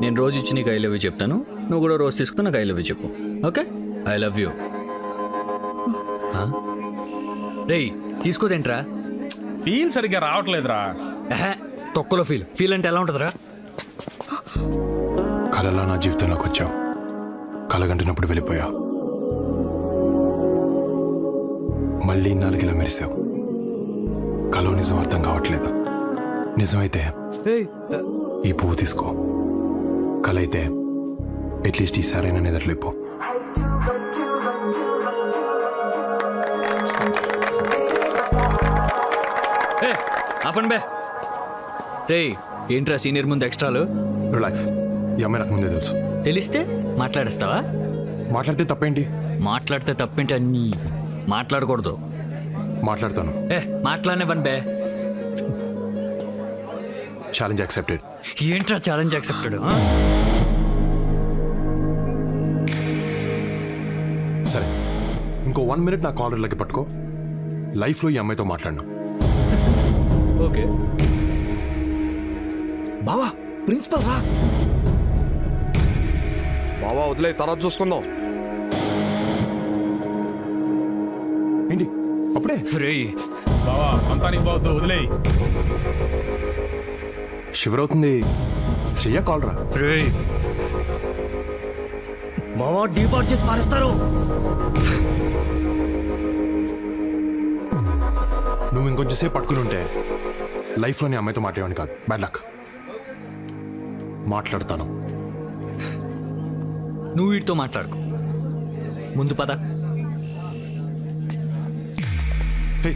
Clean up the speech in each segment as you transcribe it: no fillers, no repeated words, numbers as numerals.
నేను రోజు ఇచ్చి నీకు ఐ లవ్ యూ చెప్తాను, నువ్వు కూడా రోజు తీసుకుని నాకు ఐ లవ్ యూ చెప్పు. ఓకే? I love you. రేయ్ తీసుకోదేంట్రా? ఫీల్ సరిగ్గా రావట్లేదురా. తొక్కలో ఫీల్ అంటే ఎలా ఉంటుందిరా? కళలో నా జీవితంలోకి వచ్చావు, కలగంటున్నప్పుడు వెళ్ళిపోయా, మళ్ళీ నాలుగిలా మెరిసావు. కలో నిజం అర్థం కావట్లేదు. నిజమైతే ఈ పువ్వు తీసుకో, కల అయితే అట్లీస్ట్ ఈసారైనా నిద్రలేపో. ఆపండి బే. రే ఏంట్రా సీనియర్ ముందు ఎక్స్ట్రాలు? రిలాక్స్, ఈ అమ్మాయి నాకు ముందే తెలుసు. తెలిస్తే మాట్లాడేస్తావా? మాట్లాడితే తప్పేంటి? మాట్లాడితే తప్పేంటి? అన్నీ మాట్లాడకూడదు. మాట్లాడతాను. మాట్లాడనివ్వండి బే. Challenge accepted. ఏంట్రా ఛాలెంజ్ యాక్సెప్టెడ్? సరే, ఇంకో 1 minute నా కాలర్లకి పట్టుకో. లైఫ్లో ఈ అమ్మాయితో మాట్లాడినా. ఓకే బావా, ప్రిన్సిపల్ రా. బావా వదిలే, తర్వాత చూసుకుందాం. ఏంటి అప్పుడే? రే బావా అంతా నీకు బావద్దు, వదిలేయి. షివర్ అవుతుంది, చెయ్య కాలరా. రే బావా డీపార్ట్ చేసి పారేస్తారు. నువ్వు ఇంకొంచెం సేపు పట్టుకుని ఉంటే లైఫ్లోని అమ్మాయితో మాట్లాడేవాడిని కాదు. Bad luck. మాట్లాడతాను. నువ్వు వీటితో మాట్లాడుకో, ముందు పద. హే,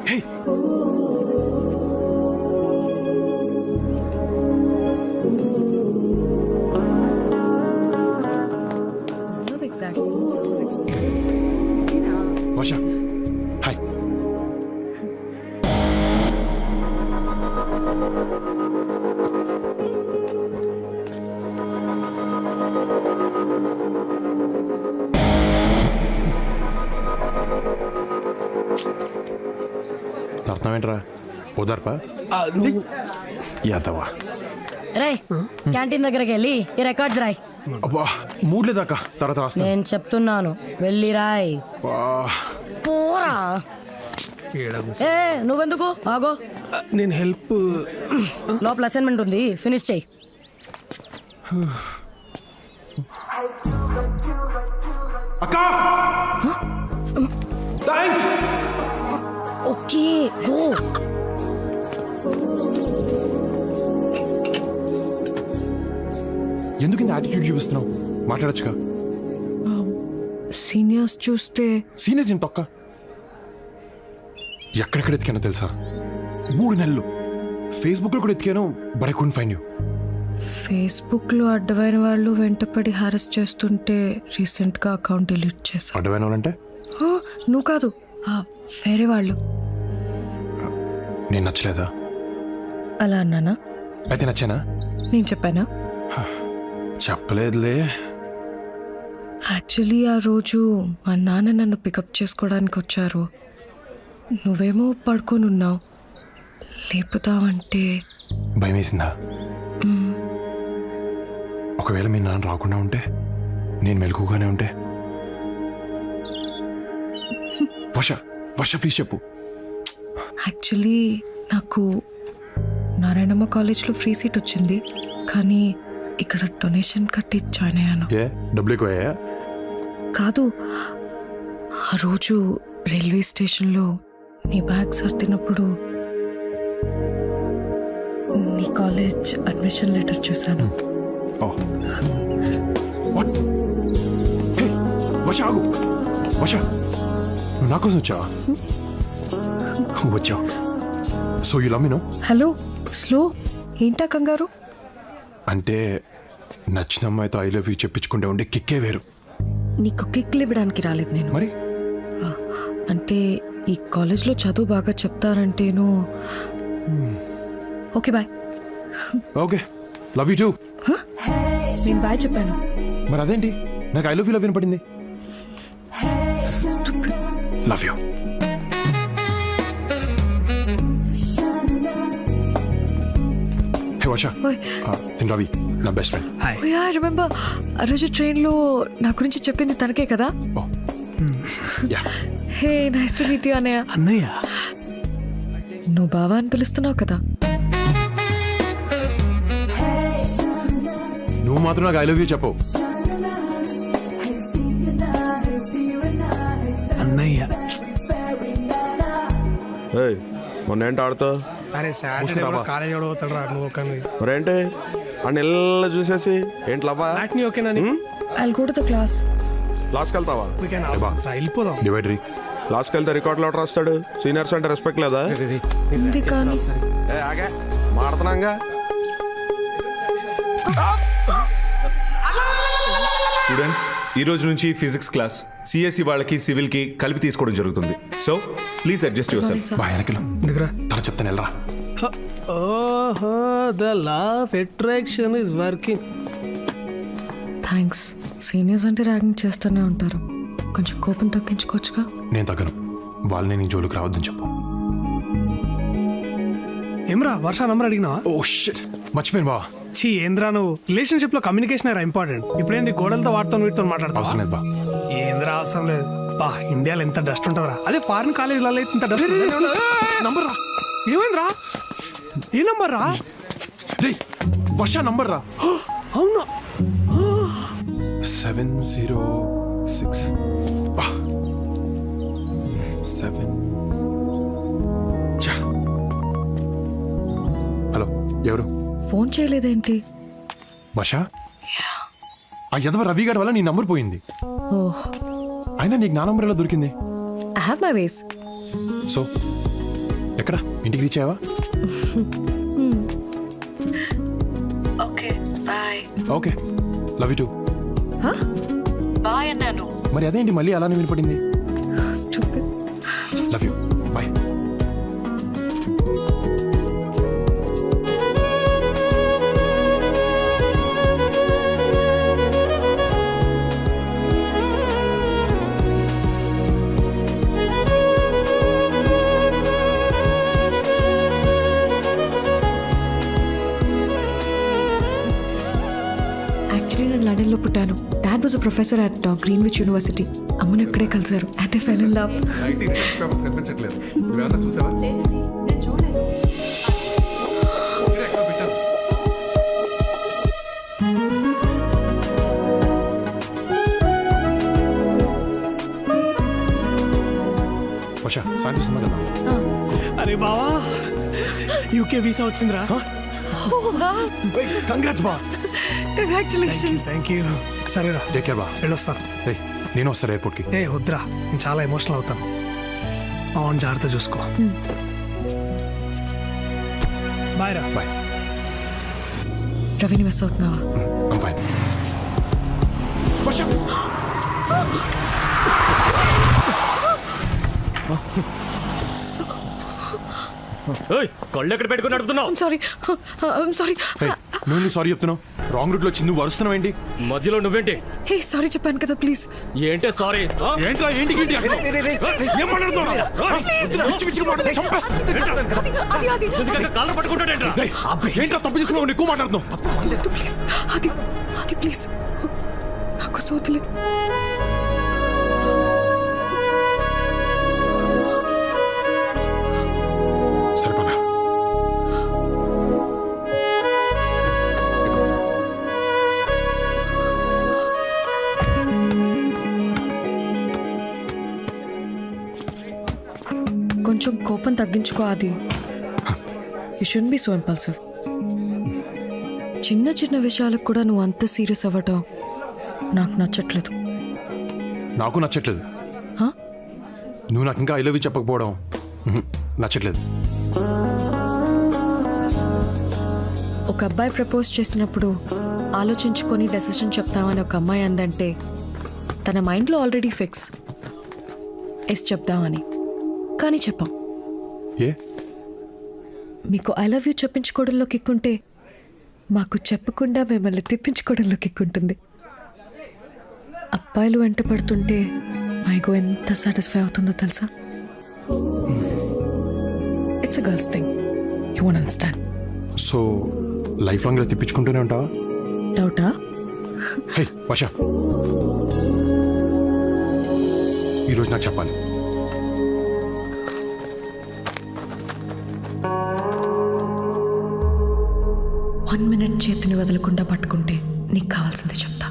హే, వర్ష హాయ్. అర్థం ఏంట్రా? ఓదార్పా యాదవా. రే క్యాంటీన్ దగ్గరికి వెళ్ళి ఈ రికార్డ్స్ రాయ్. అబ్బా మూడ్ లేదాక, తర్వాత రాస్తా. నేను చెప్తున్నాను వెళ్ళి రాయ్. పోరా. ఏ నువ్వెందుకు ఆగో, నేను హెల్ప్. లోపల అసైన్మెంట్ ఉంది, ఫినిష్ చెయ్యి. అక్కా థాంక్స్. Okay go. ఎందుకు ఇంత యాటిట్యూడ్ చూపిస్తున్నావు? మాట్లాడొచ్చుగా. సీనియర్స్ చూస్తే. సీనియర్స్ ఏం తొక్క? ఎక్కడెక్కడ ఎతికానో తెలుసా? 3 నెలలు ఫేస్బుక్లో కూడా ఎతికాను, but I couldn't find you. ఫేస్బుక్లో అడ్డమైన వాళ్ళు వెంటపడి హారెస్ చేస్తుంటే రీసెంట్గా అకౌంట్ డిలీట్ చేశా. అడ్డమైన వాళ్ళంటే? నువ్వు కాదు, వేరే వాళ్ళు. నేను నచ్చలేదా? అలా అన్నానా? అయితే నచ్చానా? నేను చెప్పానా? చెప్పలేదులే. యాక్చువల్లీ ఆ రోజు మా నాన్న నన్ను పికప్ చేసుకోవడానికి వచ్చారు. నువ్వేమో పడుకొని ఉన్నావు. లేపుతావంటే భయం వేసిందా? ఒకవేళ మీ నాన్న రాకుండా ఉంటే, నేను మెలకుగానే ఉంటే? వర్ష వర్ష ప్లీజ్ చెప్పు. యాక్చువల్లీ నాకు నారాయణమ్మ కాలేజ్లో ఫ్రీ సీట్ వచ్చింది, కానీ ఇక్కడ డొనేషన్ కట్టి జాయిన్ అయ్యాను. ఏ డబ్బులు ఎక్కువయ్యా? కాదు, ఆ రోజు రైల్వే స్టేషన్లో నీ బ్యాగ్ సర్దినప్పుడు నీ కాలేజ్ అడ్మిషన్ లెటర్ చూశాను. వర్ష ఆగు. వర్ష నువ్వు నా కోసం వచ్చావా? వచ్చావు. So you love me no? Hello, slow ఏంటా కంగారు? అంటే నచ్చిన అమ్మాయితో ఐ లవ్ యూ చెప్పించుకుంటే ఉండే కిక్కే వేరు. నీకు కిక్లు ఇవ్వడానికి రాలేదు నేను. మరి అంటే ఈ కాలేజ్లో చదువు బాగా చెప్తారంటేను. Okay bye. Okay love you too. నేను బాయ్ చెప్పాను. మరి అదేంటి నాకు ఐ లవ్ యూ వినపడింది? Love you. వర్ష ఓయ్ తిన్ రవి నా బెస్ట్ ఫ్రెండ్. ఓయ్ ఐ రిమెంబర్ ఆ రోజు ట్రైన్లో నా గురించి చెప్పింది తనకే కదా. Oh yeah hey nice to meet you అన్నయ్య. అన్నయ్య నువ్వు బావా అని పిలుస్తున్నావు కదా. నువ్వు మాత్రం నాకు ఐ లవ్ యూ చెప్పు. అన్నయ్య మొన్న ఏంటి ఆడుతావు అరే సాటర్డే కూడా కాలేజ్ కూడా పోతాడు రా నువ్వు ఒక మరేంటి అన్ని ఇళ్ళ చూసేసి ఏంటి లవ్వా నీ ఓకేనా I'll go to the class. లాస్కి వెళ్తావా వెళ్ళిపోదాం. డివైడరీ లాస్కి వెళ్తే రికార్డులు ఎవరు రాస్తాడు సీనియర్స్ అంటే రెస్పెక్ట్ లేదా ఉంది కానీ ఏ ఆగే మాడుతున్నాగా స్టూడెంట్స్ ఈ రోజు నుంచి ఫిజిక్స్ క్లాస్ సిఎస్సి వాళ్ళకి సివిల్కి కలిపి తీసుకోవడం జరుగుతుంది. So please adjust your self. బా వెనకలు తన చెప్తాను వెళ్ళరా. ఓహో the law of attraction is working. Thanks. Seniors అంటే ర్యాగింగ్ చేస్తూనే ఉంటారు. కొంచెం కోపం తగ్గించుకోవచ్చుగా. నేను తగ్గను. వాళ్ళని నీ జోలికి రావద్దని చెప్పు. ఏమ్రా వర్ష నంబర్ అడిగినావా? ఓ షిట్ మర్చిపోయాను బా. చీ ఏంద్రా నువ్వు రిలేషన్షిప్ లో కమ్యూనికేషన్ రా ఇంపార్టెంట్. ఇప్పుడేంది గోడలతో వాడుతో వీటితో అవసరం మాట్లాడతావు? లేదు బా. ఏంద్రా అవసరం లేదు బా. ఇండియాలో ఎంత డస్ట్ ఉంటుందిరా. అదే ఫారిన్ కాలేజీలలో ఇంత డస్ట్. నంబర్ రా. ఏమైందిరా? ఏ నంబర్ రా? రే వర్ష నంబర్ రా. అవునా? 706 7. హలో ఎవరు? ఫోన్ చేయలేదేంటి? వర్ష ఆ యదవ రవిగాడి వల్ల నీ నంబర్ పోయింది. ఓహ్ అయినా నీకు నా నంబర్ ఎలా దొరికింది? I have my ways. So ఎక్కడ ఇంటికి రీచ్ అయ్యావా? Okay bye. Okay love you too. Bye అన్నాను. మరి అదేంటి మళ్ళీ అలానే వినపడింది? Stupid. Love you bye. Actually నేను లండన్లో పుట్టాను. Dad was a professor at Greenwich University. అమ్మను అక్కడే కలిసారు. And they fell in love. కనిపించట్లేదు. నువ్వేమన్నా చూసావా? వర్ష సాయంత్రం వస్తున్నా కదా. అరే బావా యూకే వీసా వచ్చిందిరా. కంగ్రాట్స్ బా. కంగ్రాచులేషన్స్. Thank you. సరేరా టేక్ కేర్ బా. వెళ్ళొస్తాను. రే నేను వస్తాను ఎయిర్పోర్ట్కి. ఏ వద్దురా నేను చాలా ఎమోషనల్ అవుతాను. అవును జాగ్రత్త చూసుకో. బాయ్ రా. బాయ్. రవిని మిస్ అవుతున్నావా? I'm fine. వర్ష కళ్ళు ఎక్కడ పెట్టుకుని నడుపుతున్నావు? సారీ. నువ్వు సారీ చెప్తున్నావు. రాంగ్ రూట్ లో వచ్చి నువ్వు వరుస్తున్నావు ఏంటి? మధ్యలో నువ్వేంటి? హే సారీ చెప్పాను కదా ప్లీజ్. ఏంటే సారీ? ఏంట్రా ఏంటి కాళ్ళు పట్టుకుంటాడేంట్రా? ఏంట్రా తప్పు చేసుకున్నావు? ఎక్కువ మాట్లాడుతున్నావు. ప్లీజ్ అది ప్లీజ్ నాకు సోతులే. సరిపదా కొంచెం కోపం తగ్గించుకో. అది you should be so impulsive. చిన్న చిన్న విషయాలకు కూడా నువ్వు అంత సీరియస్ అవ్వటం నాకు నచ్చట్లేదు. నాకు నచ్చట్లేదు. Huh? నువ్వు నాకు ఇంకా ఐ లవ్ యూ చెప్పకపోవడం నచ్చట్లేదు. ఒక అబ్బాయి ప్రపోజ్ చేసినప్పుడు ఆలోచించుకొని డెసిషన్ చెప్తామని ఒక అమ్మాయి అందంటే తన మైండ్లో ఆల్రెడీ ఫిక్స్ ఎస్ చెప్దామని. కానీ చెప్పాం. ఏ మీకు ఐ లవ్ యూ చెప్పించుకోవడంలో కిక్కుంటే మాకు చెప్పకుండా మిమ్మల్ని తిప్పించుకోవడంలో కిక్కుంటుంది. అబ్బాయిలు వెంట పడుతుంటే మైగో ఎంత సాటిస్ఫై అవుతుందో తెలుసా? It's a girls thing. You won't understand. So life long ఇలా తిప్పించుకుంటూనే ఉంటావా? డౌటా? హే వర్ష, ఈరోజు నాకు చెప్పాలి. వన్ మినిట్ చేతిని వదలకుండా పట్టుకుంటే నీకు కావాల్సింది చెప్తా.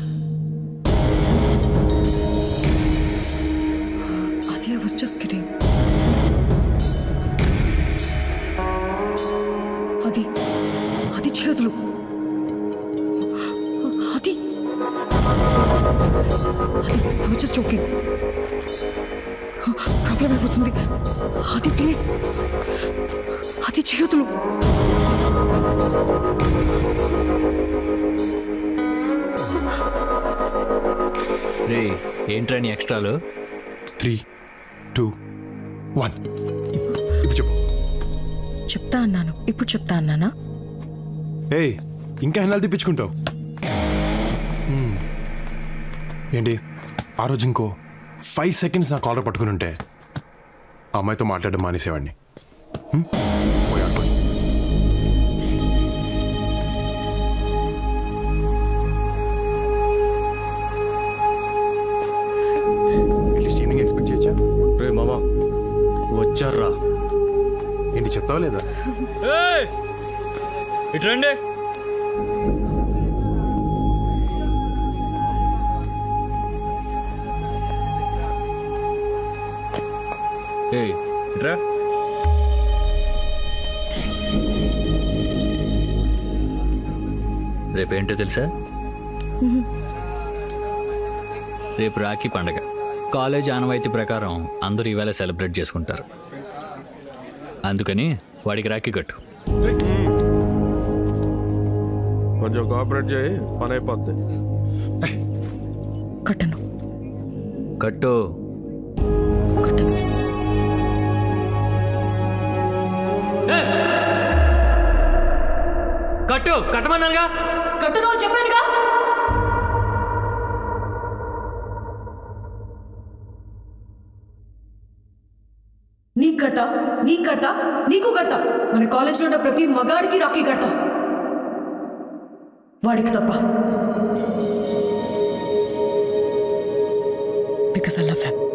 అది ఐ వాస్ జస్ట్ కిడింగ్. అది అది చేతులు, అది అది I was just joking. Problem అయిపోతుంది. అది ప్లీజ్, అది చేతులు. రే ఏంట్రా నీ ఎక్స్ట్రాలు? 3, 2, 1 ఇప్పుడు చెప్పు. చెప్తా అన్నాను, ఇప్పుడు చెప్తా అన్నానా? ఏయ్ ఇంకా ఎన్నాళ్ళు తిప్పించుకుంటావు? ఏంటి ఆ రోజు ఇంకో 5 seconds నా కాలర్ పట్టుకుని ఉంటే ఆ అమ్మాయితో మాట్లాడడం మానేసేవాడిని. పోయి ఆడుకో. అట్లీస్ట్ ఈవినింగ్ ఎక్స్పెక్ట్ చేయొచ్చా? రే మామా వచ్చారా? ఏంటి చెప్తావా లేదా? ఇటు రండి. ఏయ్ ఇట్రా. రేపేంటో తెలుసా? రేపు రాఖీ పండగ. కాలేజ్ ఆనవాయితీ ప్రకారం అందరూ ఈవేళ సెలబ్రేట్ చేసుకుంటారు. అందుకని వాడికి రాఖీ కట్టు. కొంచెం కోఆపరేట్ చేయి, పని అయిపోద్ది. కట్టను, కట్టు. కట్టను. కట్టు కట్టమన్నానుగా. కట్టును చెప్పానుగా. నీకు కడతా, నీకు కడతా, నీకు కడతా. మన కాలేజ్లో ఉన్న ప్రతి మగాడికి రాఖీ కడతా, వాడికి తప్ప. Because I love him.